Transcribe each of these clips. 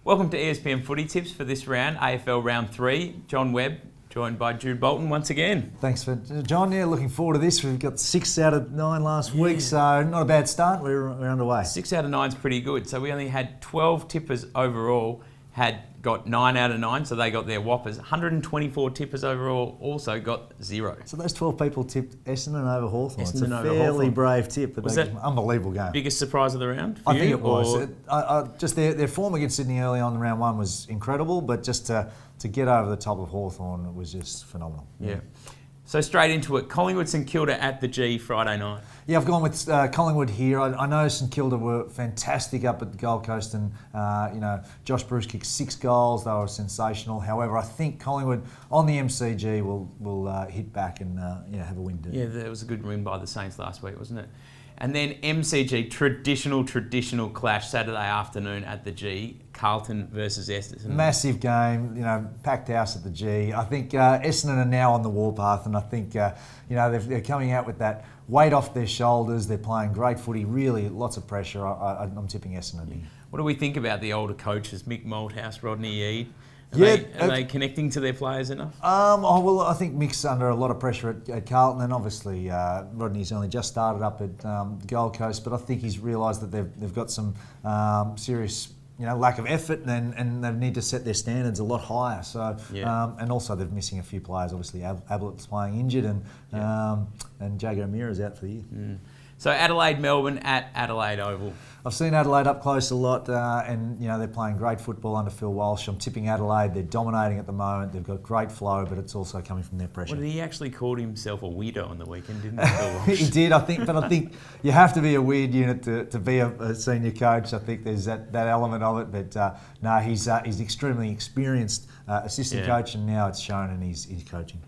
Welcome to ESPN Footy Tips for this round, AFL Round 3. John Webb, joined by Jude Bolton once again. Thanks for John. Yeah, looking forward to this. We've got 6 out of 9 last week, so not a bad start. We're underway. 6 out of 9 is pretty good. So we only had 12 tippers overall, had got 9 out of 9, so they got their whoppers. 124 tippers overall also got 0. So those 12 people tipped Essendon over Hawthorn. It's a Essendon over fairly Hawthorn. Brave tip. But Was that unbelievable game. Biggest surprise of the round for I you, think it was. or- Just their form against Sydney early on in round 1 was incredible, but just to get over the top of Hawthorn was just phenomenal. Yeah. So straight into it, Collingwood St Kilda at the G Friday night. Yeah, I've gone with Collingwood here. I know St Kilda were fantastic up at the Gold Coast, and Josh Bruce kicked 6 goals. They were sensational. However, I think Collingwood on the MCG will hit back and have a win. Yeah, there was a good win by the Saints last week, wasn't it? And then MCG, traditional clash Saturday afternoon at the G, Carlton versus Essendon. Massive game, packed house at the G. I think Essendon are now on the warpath, and I think they're coming out with that weight off their shoulders. They're playing great footy, really lots of pressure. I'm tipping Essendon in. What do we think about the older coaches, Mick Malthouse, Rodney Eade? Are they connecting to their players enough? I think Mick's under a lot of pressure at Carlton, and obviously Rodney's only just started up at Gold Coast, but I think he's realised that they've got some serious lack of effort, and they need to set their standards a lot higher. So, and also they're missing a few players. Obviously, Ablett's playing injured, and Jago Amira's out for the year. So Adelaide, Melbourne at Adelaide Oval. I've seen Adelaide up close a lot, and they're playing great football under Phil Walsh. I'm tipping Adelaide. They're dominating at the moment. They've got great flow, but it's also coming from their pressure. Well, he actually called himself a weirdo on the weekend, didn't he, Phil Walsh? He did, I think you have to be a weird unit to be a senior coach. I think there's that element of it, but he's extremely experienced assistant coach, and now it's shown, and he's coaching.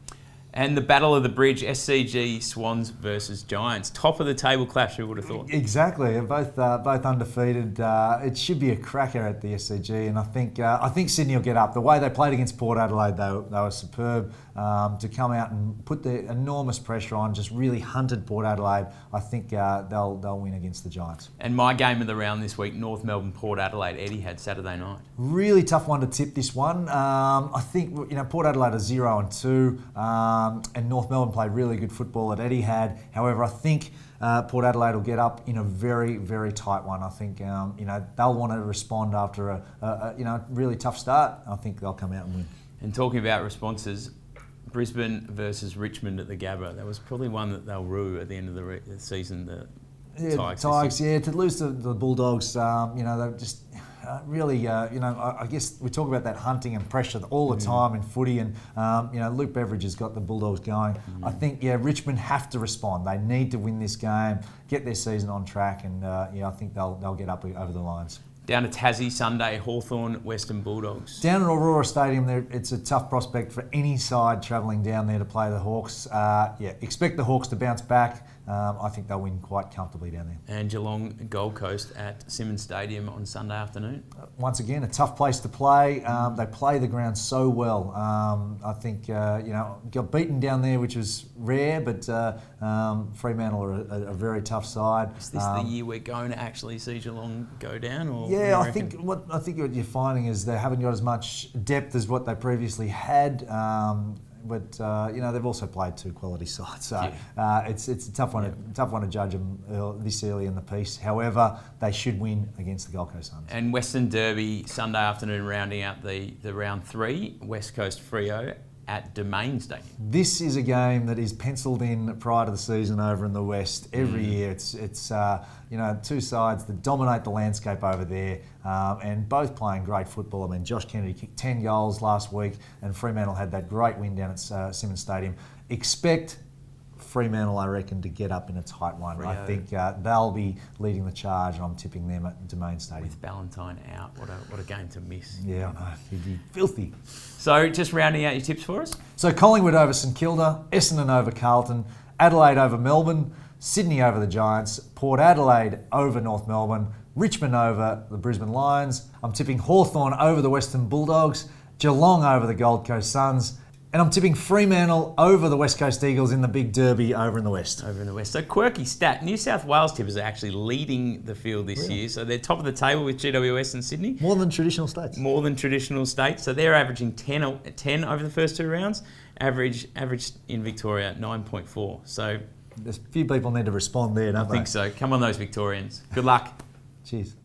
And the Battle of the Bridge, SCG Swans versus Giants. Top of the table clash, who would have thought? Exactly, both undefeated. It should be a cracker at the SCG, and I think Sydney will get up. The way they played against Port Adelaide, they were superb. To come out and put the enormous pressure on, just really hunted Port Adelaide. I think they'll win against the Giants. And my game of the round this week, North Melbourne, Port Adelaide. Eddie had Saturday night. Really tough one to tip, this one. I think Port Adelaide are 0-2, and North Melbourne played really good football at Etihad. However, I think Port Adelaide will get up in a very, very tight one. I think they'll want to respond after a really tough start. I think they'll come out and win. And talking about responses, Brisbane versus Richmond at the Gabba. That was probably one that they'll rue at the end of the season. The Tigers. To lose to the Bulldogs, they're just really, I guess we talk about that hunting and pressure all the time in footy, and Luke Beveridge has got the Bulldogs going. I think Richmond have to respond. They need to win this game, get their season on track, and I think they'll get up over the lines. Down to Tassie Sunday, Hawthorn, Western Bulldogs. Down at Aurora Stadium, it's a tough prospect for any side travelling down there to play the Hawks. Expect the Hawks to bounce back. I think they'll win quite comfortably down there. And Geelong, Gold Coast at Simmons Stadium on Sunday afternoon. Once again, a tough place to play. They play the ground so well. I think, got beaten down there, which was rare, but Fremantle are a very tough side. Is this the year we're going to actually see Geelong go down? Or yeah, I think what you're finding is they haven't got as much depth as what they previously had. But they've also played 2 quality sides, so it's a tough one to judge them this early in the piece. However, they should win against the Gold Coast Suns. And Western Derby Sunday afternoon, rounding out the round 3, West Coast Freo at Domain Stadium. This is a game that is penciled in prior to the season over in the West. Every year, it's 2 sides that dominate the landscape over there, and both playing great football. I mean, Josh Kennedy kicked 10 goals last week, and Fremantle had that great win down at Simmons Stadium. Expect Fremantle, I reckon, to get up in a tight one. Rio. I think they'll be leading the charge, and I'm tipping them at Domain Stadium. With Ballantyne out, what a game to miss. Yeah, I know. He'd be filthy. So, just rounding out your tips for us. So, Collingwood over St Kilda, Essendon over Carlton, Adelaide over Melbourne, Sydney over the Giants, Port Adelaide over North Melbourne, Richmond over the Brisbane Lions. I'm tipping Hawthorn over the Western Bulldogs, Geelong over the Gold Coast Suns, And I'm tipping Fremantle over the West Coast Eagles in the big derby over in the West. Over in the West. So quirky stat, New South Wales tippers are actually leading the field this year. So they're top of the table with GWS and Sydney. More than traditional states. More than traditional states. So they're averaging 10 over the first 2 rounds. Average in Victoria, 9.4. So there's a few people need to respond there, don't they? I think so. Come on, those Victorians. Good luck. Cheers.